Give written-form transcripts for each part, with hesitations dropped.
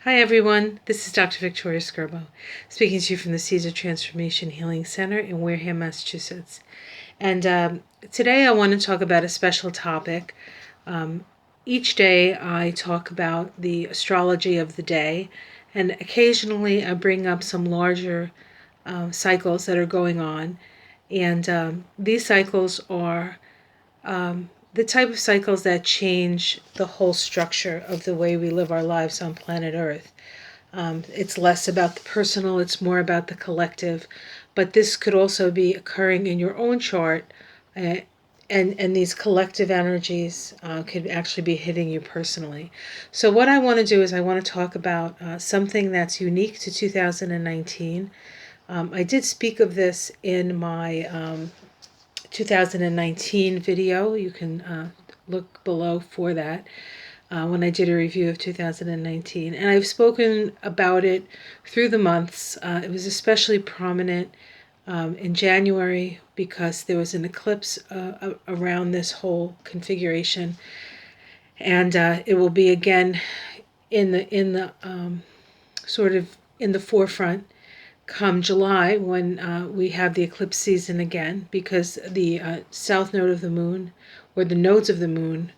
Hi everyone, this is Dr. Victoria Skirbo, speaking to you from the Seeds of Transformation Healing Center in Wareham, Massachusetts. And today I want to talk about a special topic. Each day I talk about the astrology of the day, and occasionally I bring up some larger cycles that are going on. And these cycles are the type of cycles that change the whole structure of the way we live our lives on planet Earth. It's less about the personal, it's more about the collective. But this could also be occurring in your own chart, and these collective energies could actually be hitting you personally. So what I want to do is I want to talk about something that's unique to 2019. I did speak of this in my 2019 video. You can look below for that. When I did a review of 2019. And I've spoken about it through the months. It was especially prominent in January because there was an eclipse around this whole configuration. And it will be again in the sort of in the forefront come July when we have the eclipse season again, because the south node of the moon, or the nodes of the moon,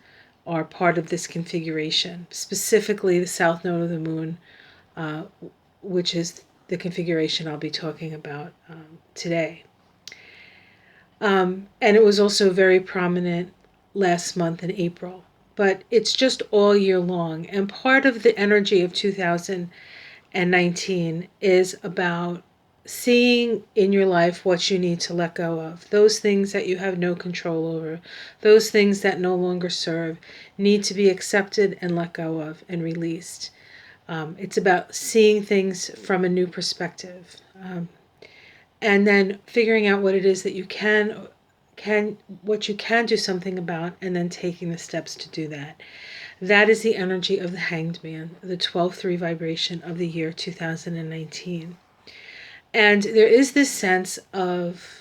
are part of this configuration, specifically the south node of the moon, which is the configuration I'll be talking about today. And it was also very prominent last month in April, but it's just all year long. And part of the energy of 2019 is about seeing in your life what you need to let go of. Those things that you have no control over, those things that no longer serve, need to be accepted and let go of and released. It's about seeing things from a new perspective, and then figuring out what it is that you can do something about, and then taking the steps to do that. That is the energy of the Hanged Man, the 12-3 vibration of the year 2019. And there is this sense of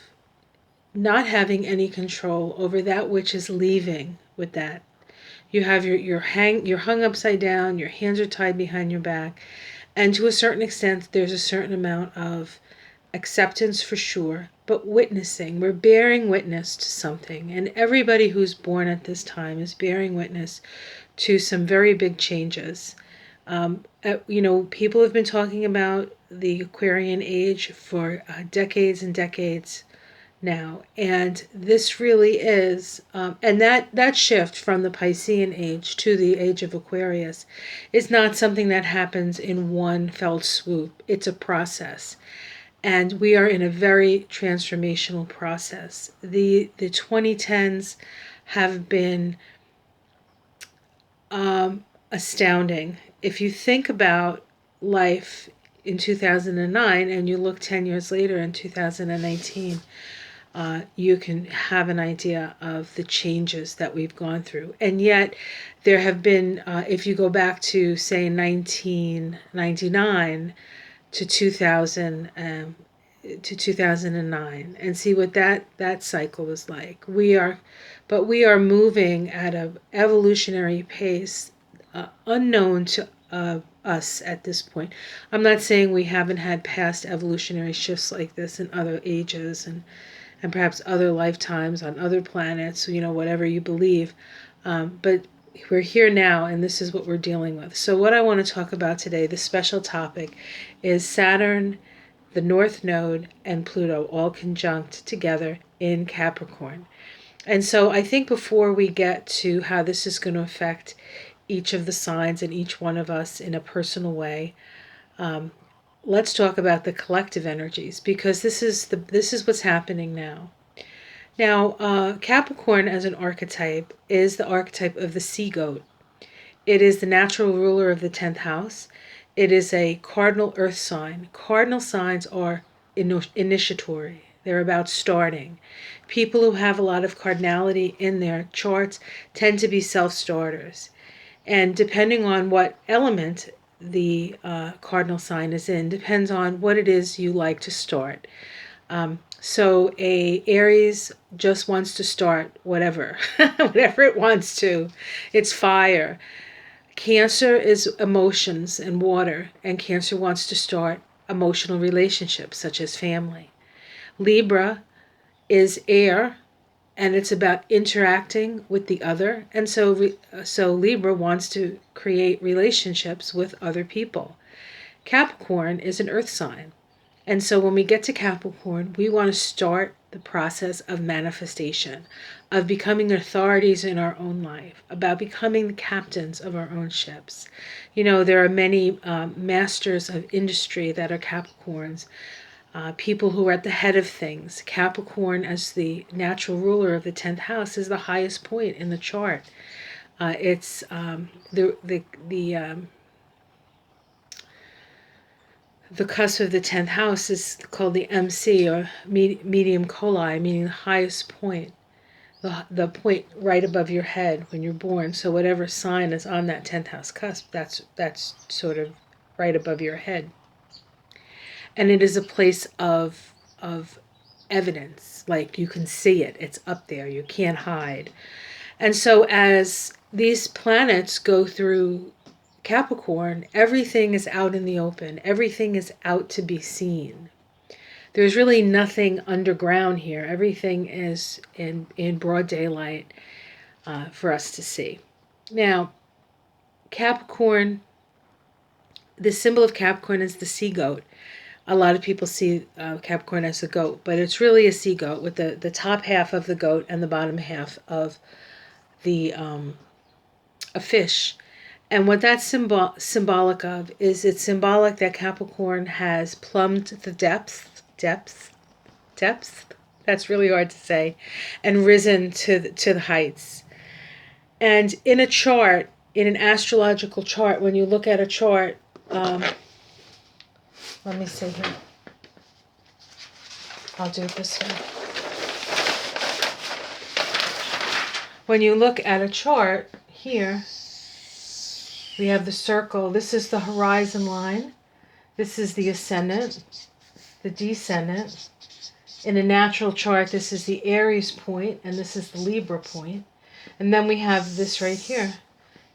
not having any control over that which is leaving with that. You have you're hung upside down, your hands are tied behind your back, and to a certain extent there's a certain amount of acceptance for sure, but witnessing. We're bearing witness to something, and everybody who's born at this time is bearing witness to some very big changes. People have been talking about the Aquarian age for decades and decades now, and this really is, and that shift from the Piscean age to the age of Aquarius is not something that happens in one fell swoop. It's a process, and we are in a very transformational process. The 2010s have been astounding. If you think about life in 2009 and you look 10 years later in 2019, you can have an idea of the changes that we've gone through. And yet there have been, if you go back to, say, 1999 to 2009 and see what that cycle was like. We are moving at an evolutionary pace unknown to us at this point. I'm not saying we haven't had past evolutionary shifts like this in other ages and perhaps other lifetimes on other planets, whatever you believe. But we're here now, and this is what we're dealing with. So what I want to talk about today, the special topic, is Saturn, the North Node, and Pluto all conjunct together in Capricorn. And so I think before we get to how this is going to affect each of the signs and each one of us in a personal way, let's talk about the collective energies, because this is what's happening now. Now, Capricorn as an archetype is the archetype of the sea goat. It is the natural ruler of the 10th house. It is a cardinal earth sign. Cardinal signs are initiatory. They're about starting. People who have a lot of cardinality in their charts tend to be self-starters. And depending on what element the cardinal sign is in, depends on what it is you like to start. So a Aries just wants to start whatever, whatever it wants to. It's fire. Cancer is emotions and water, and Cancer wants to start emotional relationships such as family. Libra is air, and it's about interacting with the other, and so Libra wants to create relationships with other people. Capricorn is an earth sign, and so when we get to Capricorn, we want to start the process of manifestation, of becoming authorities in our own life, about becoming the captains of our own ships. You know, there are many masters of industry that are Capricorns, people who are at the head of things. Capricorn, as the natural ruler of the 10th house, is the highest point in the chart. It's the cusp of the 10th house is called the MC, or medium coli, meaning the highest point, the point right above your head when you're born. So whatever sign is on that 10th house cusp, that's sort of right above your head. And it is a place of evidence, like you can see it, it's up there, you can't hide. And so as these planets go through Capricorn, everything is out in the open, everything is out to be seen. There's really nothing underground here. Everything is in broad daylight for us to see. Now, Capricorn, the symbol of Capricorn is the sea goat. A lot of people see Capricorn as a goat, but it's really a sea goat with the top half of the goat and the bottom half of the a fish. And what that's symbolic of is it's symbolic that Capricorn has plumbed the depth. That's really hard to say, and risen to the heights. And in a chart, in an astrological chart, when you look at a chart, let me see here. I'll do it this way. When you look at a chart here, we have the circle. This is the horizon line. This is the ascendant, the descendant. In a natural chart, this is the Aries point, and this is the Libra point. And then we have this right here.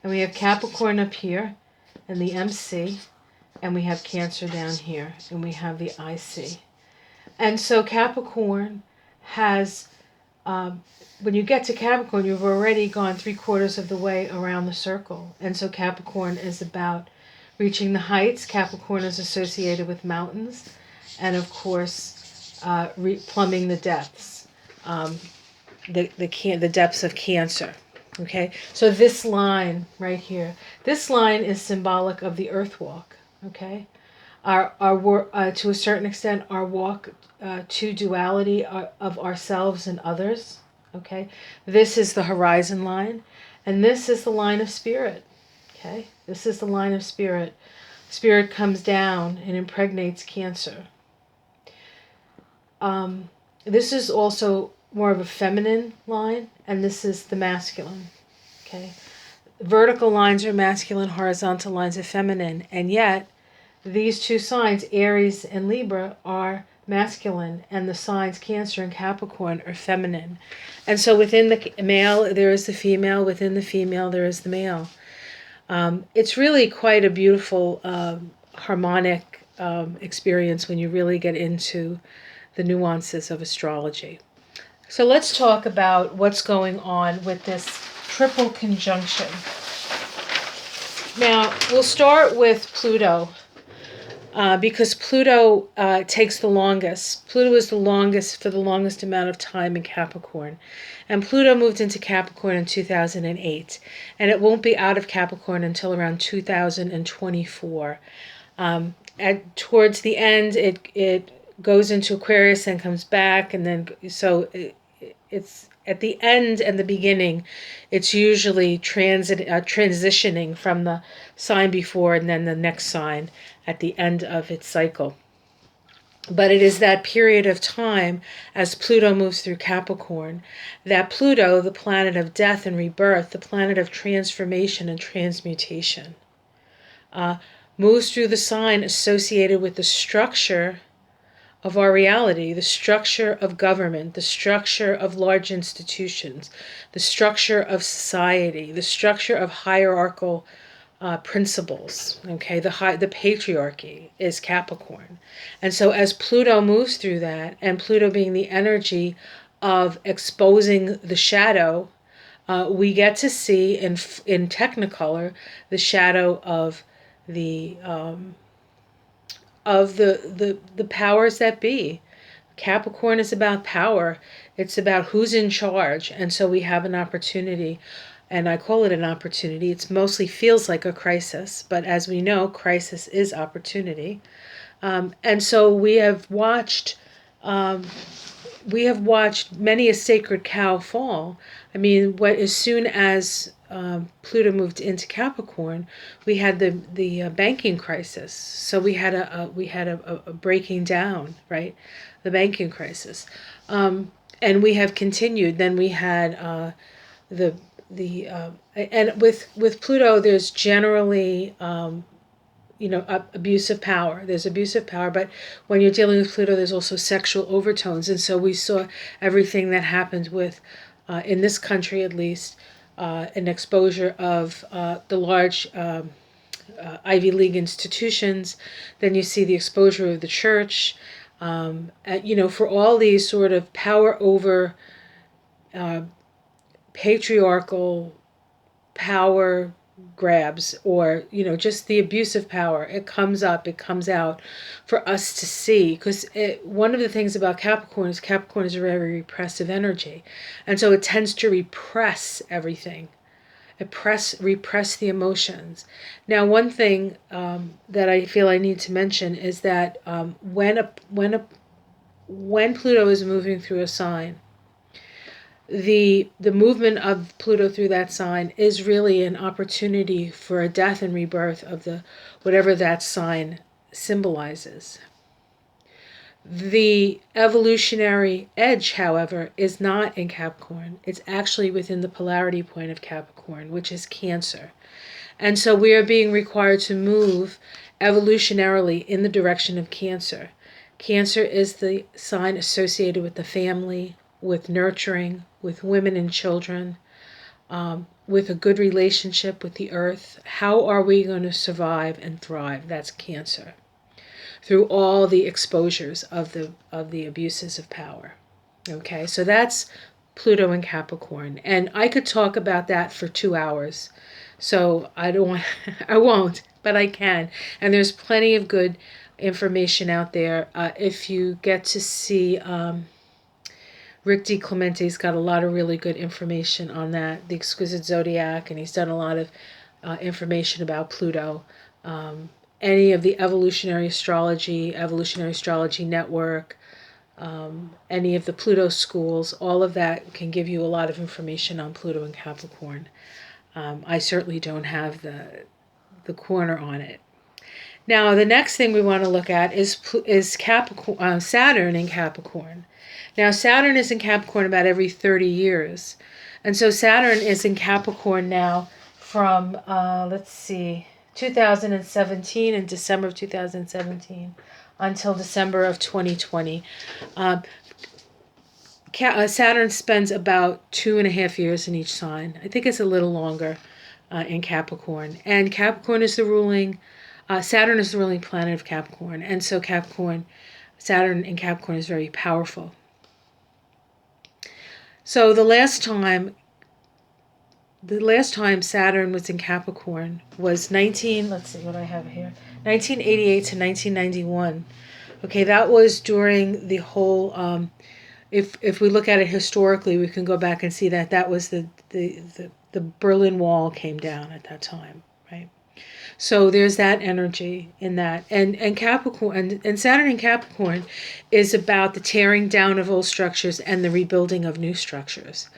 And we have Capricorn up here, and the MC. And we have Cancer down here, and we have the IC. And so Capricorn has, when you get to Capricorn, you've already gone 3/4 of the way around the circle. And so Capricorn is about reaching the heights. Capricorn is associated with mountains, and of course, plumbing the depths, the depths of Cancer. Okay, so this line right here, this line is symbolic of the earth walk. Okay, our to a certain extent, our walk to duality of ourselves and others. Okay, this is the horizon line, and this is the line of spirit. Okay, this is the line of spirit. Spirit comes down and impregnates Cancer. This is also more of a feminine line, and this is the masculine. Okay, vertical lines are masculine, horizontal lines are feminine, and yet these two signs, Aries and Libra, are masculine, and the signs Cancer and Capricorn are feminine. And so within the male, there is the female. Within the female, there is the male. It's really quite a beautiful, harmonic experience when you really get into the nuances of astrology. So let's talk about what's going on with this triple conjunction. Now, we'll start with Pluto. Because Pluto takes the longest. Pluto is the longest for the longest amount of time in Capricorn. And Pluto moved into Capricorn in 2008. And it won't be out of Capricorn until around 2024. Towards the end, it goes into Aquarius and comes back. And then, so it's at the end and the beginning, it's usually transitioning from the sign before and then the next sign at the end of its cycle. But it is that period of time as Pluto moves through Capricorn that Pluto, the planet of death and rebirth, the planet of transformation and transmutation, moves through the sign associated with the structure of our reality, the structure of government, the structure of large institutions, the structure of society, the structure of hierarchical principles. Okay, the patriarchy is Capricorn, and so as Pluto moves through that, and Pluto being the energy of exposing the shadow, we get to see in Technicolor the shadow the the powers that be. Capricorn is about power. It's about who's in charge. And so we have an opportunity, and I call it an opportunity. It mostly feels like a crisis, but as we know, crisis is opportunity. And so we have watched many a sacred cow fall. I mean, as soon as Pluto moved into Capricorn, we had the banking crisis. So we had a breaking down, right? The banking crisis, and we have continued. Then we had and with Pluto, there's generally abuse of power. There's abuse of power, but when you're dealing with Pluto, there's also sexual overtones. And so we saw everything that happened with, in this country at least, an exposure of the large Ivy League institutions. Then you see the exposure of the church, for all these sort of power over patriarchal power grabs, or just the abuse of power. It comes out for us to see, because one of the things about Capricorn is a very repressive energy, and so it tends to repress everything, repress the emotions. Now, one thing that I feel I need to mention is that when Pluto is moving through a sign, the movement of Pluto through that sign is really an opportunity for a death and rebirth of whatever that sign symbolizes. The evolutionary edge, however, is not in Capricorn. It's actually within the polarity point of Capricorn, which is Cancer. And so we are being required to move evolutionarily in the direction of Cancer. Cancer is the sign associated with the family, with nurturing, with women and children, with a good relationship with the earth. How are we going to survive and thrive? That's Cancer. Through all the exposures of the abuses of power. Okay, so that's Pluto and Capricorn, and I could talk about that for 2 hours. So I don't want, I won't, but I can. And there's plenty of good information out there. If you get to see Rick DiClemente's got a lot of really good information on that, the exquisite zodiac, and he's done a lot of information about Pluto. Any of the evolutionary astrology network, any of the Pluto schools, all of that can give you a lot of information on Pluto and Capricorn. I certainly don't have the corner on it. Now, the next thing we want to look at is Capricorn, Saturn in Capricorn. Now, Saturn is in Capricorn about every 30 years. And so Saturn is in Capricorn now from, 2017, in December of 2017, until December of 2020. Saturn spends about 2.5 years in each sign. I think it's a little longer in Capricorn. And Capricorn is Saturn is the ruling planet of Capricorn. And so Saturn in Capricorn is very powerful. So the last time Saturn was in Capricorn was 1988 to 1991. Okay, that was during the whole, if we look at it historically, we can go back and see that was the Berlin Wall came down at that time, right? So there's that energy in that. And Capricorn and Saturn in Capricorn is about the tearing down of old structures and the rebuilding of new structures.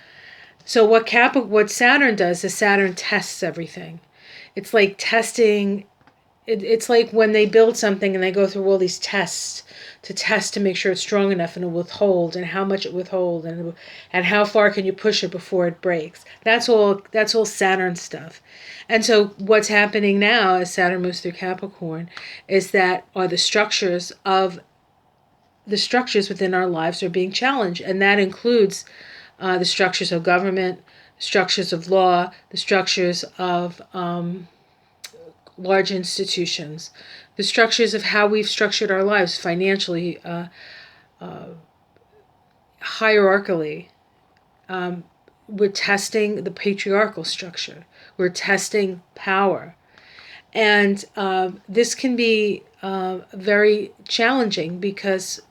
So what Saturn does is Saturn tests everything. It's like testing. It's like when they build something and they go through all these tests to make sure it's strong enough and it will withhold, and how much it withhold, and how far can you push it before it breaks. That's all Saturn stuff. And so what's happening now as Saturn moves through Capricorn is that the structures within our lives are being challenged, and that includes the structures of government, structures of law, the structures of large institutions, the structures of how we've structured our lives financially, hierarchically. We're testing the patriarchal structure. We're testing power. And this can be very challenging because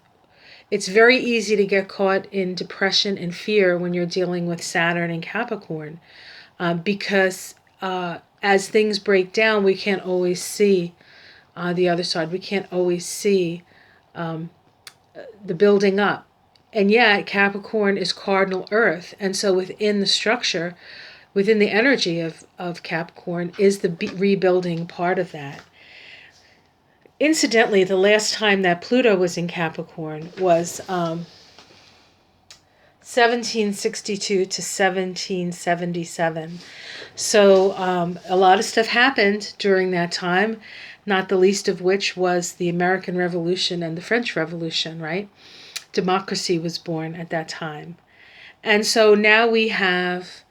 it's very easy to get caught in depression and fear when you're dealing with Saturn and Capricorn, because as things break down, we can't always see the other side. We can't always see the building up. And yet, Capricorn is cardinal Earth. And so within the structure, within the energy of Capricorn, is the rebuilding part of that. Incidentally, the last time that Pluto was in Capricorn was 1762 to 1777. So a lot of stuff happened during that time, not the least of which was the American Revolution and the French Revolution, right? Democracy was born at that time. And so now we have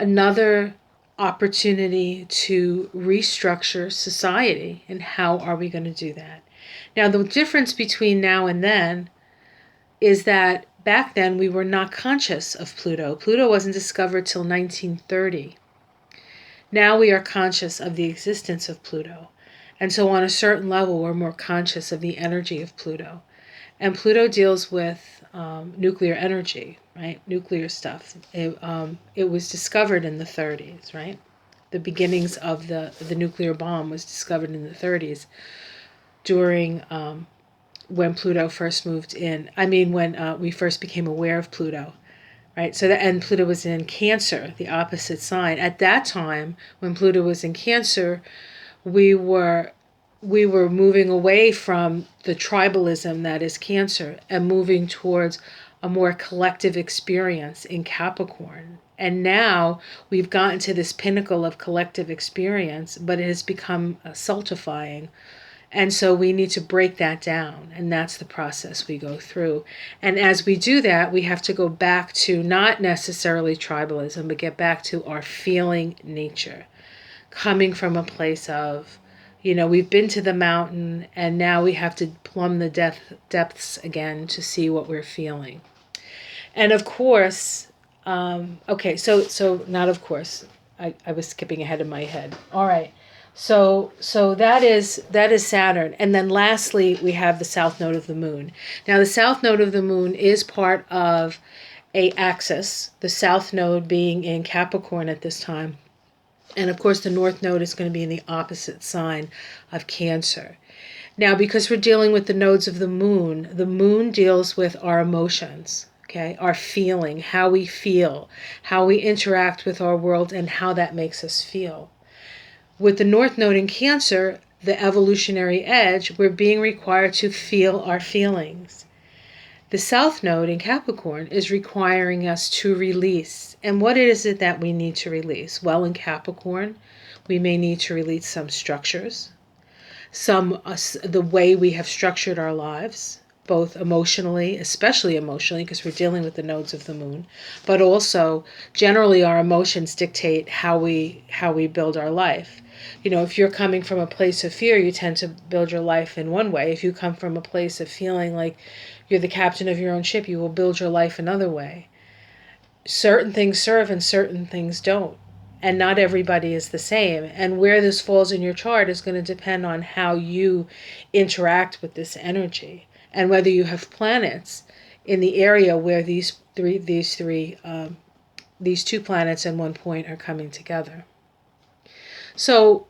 another opportunity to restructure society. And how are we going to do that? Now, the difference between now and then is that back then we were not conscious of Pluto. Pluto wasn't discovered till 1930. Now we are conscious of the existence of Pluto. And so on a certain level, we're more conscious of the energy of Pluto. And Pluto deals with nuclear energy, right? Nuclear stuff. It was discovered in the 30s, right? The beginnings of the nuclear bomb was discovered in the 30s during when Pluto first moved in. I mean, when we first became aware of Pluto, right? So and Pluto was in Cancer, the opposite sign. At that time, when Pluto was in Cancer, we were moving away from the tribalism that is Cancer and moving towards a more collective experience in Capricorn. And now we've gotten to this pinnacle of collective experience, but it has become stultifying. And so we need to break that down. And that's the process we go through. And as we do that, we have to go back to not necessarily tribalism, but get back to our feeling nature, coming from a place of, we've been to the mountain and now we have to plumb the depths again to see what we're feeling. And of course, so not of course, I was skipping ahead in my head. All right. So that is Saturn. And then lastly, we have the south node of the moon. Now the south node of the moon is part of a axis, the south node being in Capricorn at this time. And of course, the north node is going to be in the opposite sign of Cancer. Now, because we're dealing with the nodes of the moon deals with our emotions, okay? Our feeling, how we feel, how we interact with our world, and how that makes us feel. With the north node in Cancer, the evolutionary edge, we're being required to feel our feelings. The south node in Capricorn is requiring us to release. And what is it that we need to release? Well, in Capricorn, we may need to release some structures, the way we have structured our lives, both emotionally, especially emotionally, because we're dealing with the nodes of the moon, but also generally our emotions dictate how we build our life. If you're coming from a place of fear, you tend to build your life in one way. If you come from a place of feeling like you're the captain of your own ship, you will build your life another way. Certain things serve and certain things don't. And not everybody is the same. And where this falls in your chart is going to depend on how you interact with this energy and whether you have planets in the area where these two planets and one point are coming together. So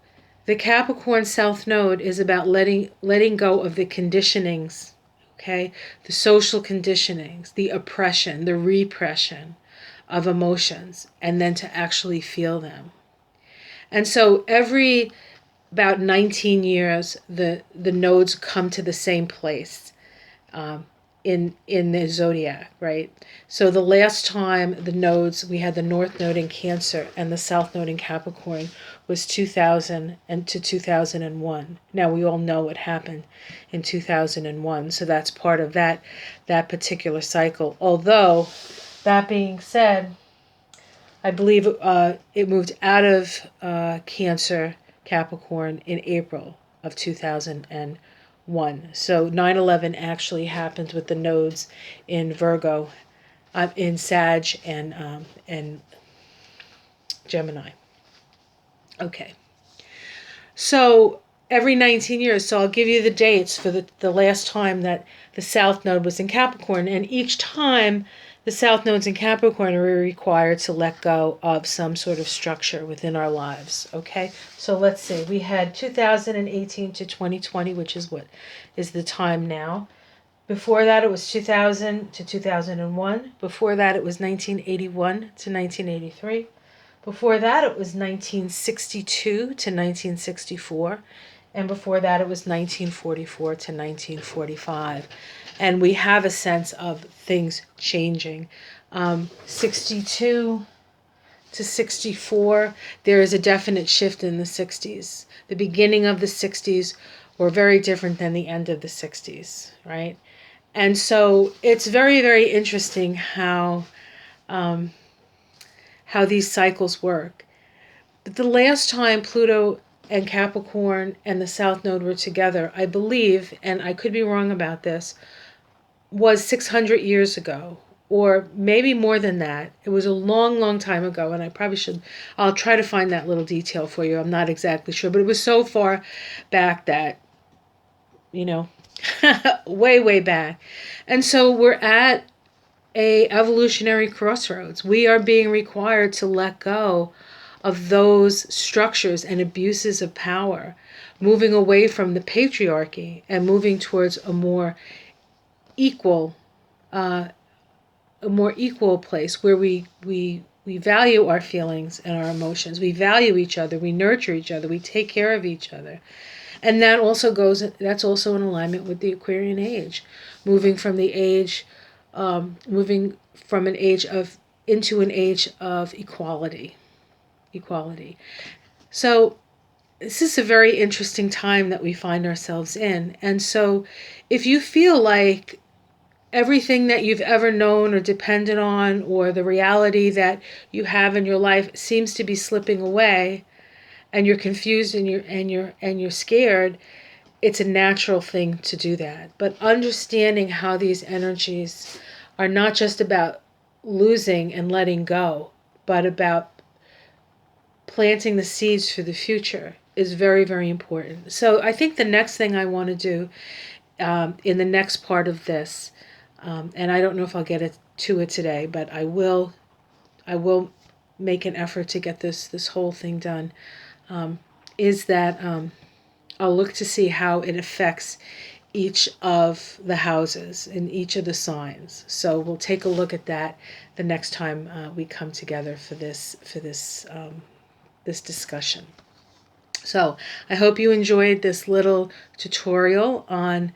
the Capricorn South Node is about letting go of the conditionings, okay? The social conditionings, the oppression, the repression of emotions, and then to actually feel them. And so every about 19 years, the nodes come to the same place in the zodiac, right? So the last time we had the north node in Cancer and the south node in Capricorn was 2000 and to 2001. Now we all know what happened in 2001, so that's part of that particular cycle. Although, that being said, I believe it moved out of Cancer Capricorn in April of 2001. So 9/11 actually happened with the nodes in Virgo, in Sag, and Gemini. Okay. So every 19 years, so I'll give you the dates for the last time that the South Node was in Capricorn. And each time the South Nodes in Capricorn are required to let go of some sort of structure within our lives. Okay? So let's see. We had 2018 to 2020, which is what is the time now. Before that, it was 2000 to 2001. Before that, it was 1981 to 1983. Before that, it was 1962 to 1964. And before that, it was 1944 to 1945. And we have a sense of things changing. 62 to 64, there is a definite shift in the 60s. The beginning of the 60s were very different than the end of the 60s, right? And so it's very, very interesting how these cycles work. But the last time Pluto and Capricorn and the South Node were together, I believe, and I could be wrong about this, was 600 years ago, or maybe more than that. It was a long, long time ago, and I'll try to find that little detail for you. I'm not exactly sure, but it was so far back that, way, way back. And so we're at a evolutionary crossroads. We are being required to let go of those structures and abuses of power, moving away from the patriarchy and moving towards a more equal place where we value our feelings and our emotions. We value each other. We nurture each other. We take care of each other. And that's also in alignment with the Aquarian age, moving from an age into an age of equality. So this is a very interesting time that we find ourselves in. And so if you feel like everything that you've ever known or depended on, or the reality that you have in your life seems to be slipping away, and you're confused and you're scared, it's a natural thing to do that. But understanding how these energies are not just about losing and letting go, but about planting the seeds for the future is very, very important. So I think the next thing I want to do in the next part of this, and I don't know if I'll get to it today, but I will make an effort to get this whole thing done, is that I'll look to see how it affects each of the houses in each of the signs. So we'll take a look at that the next time we come together for this discussion. So I hope you enjoyed this little tutorial on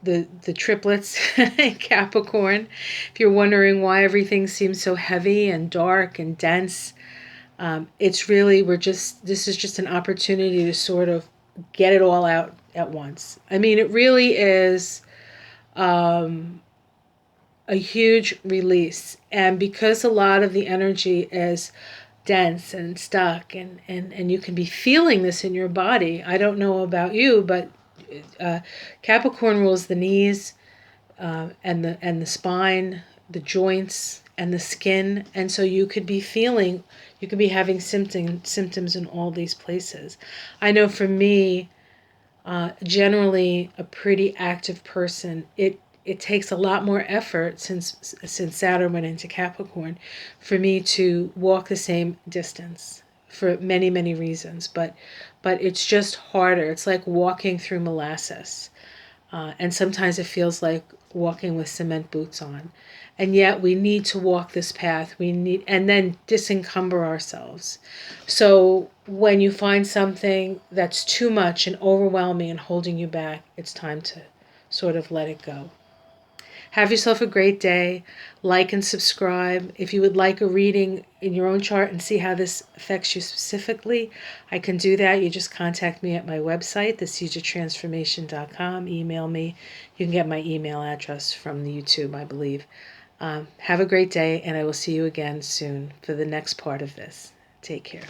the triplets in Capricorn. If you're wondering why everything seems so heavy and dark and dense, it's really, this is just an opportunity to sort of get it all out at once. I mean, it really is a huge release. And because a lot of the energy is dense and stuck, and you can be feeling this in your body. I don't know about you, but Capricorn rules the knees, and the spine, the joints, and the skin. And so you could be having symptoms in all these places. I know for me, generally a pretty active person, it takes a lot more effort since Saturn went into Capricorn for me to walk the same distance for many, many reasons. But it's just harder. It's like walking through molasses. And sometimes it feels like walking with cement boots on. And yet we need to walk this path. And then disencumber ourselves. So when you find something that's too much and overwhelming and holding you back, it's time to sort of let it go. Have yourself a great day. Like and subscribe. If you would like a reading in your own chart and see how this affects you specifically, I can do that. You just contact me at my website, theseedsoftransformation.com. Email me. You can get my email address from the YouTube, I believe. Have a great day, and I will see you again soon for the next part of this. Take care.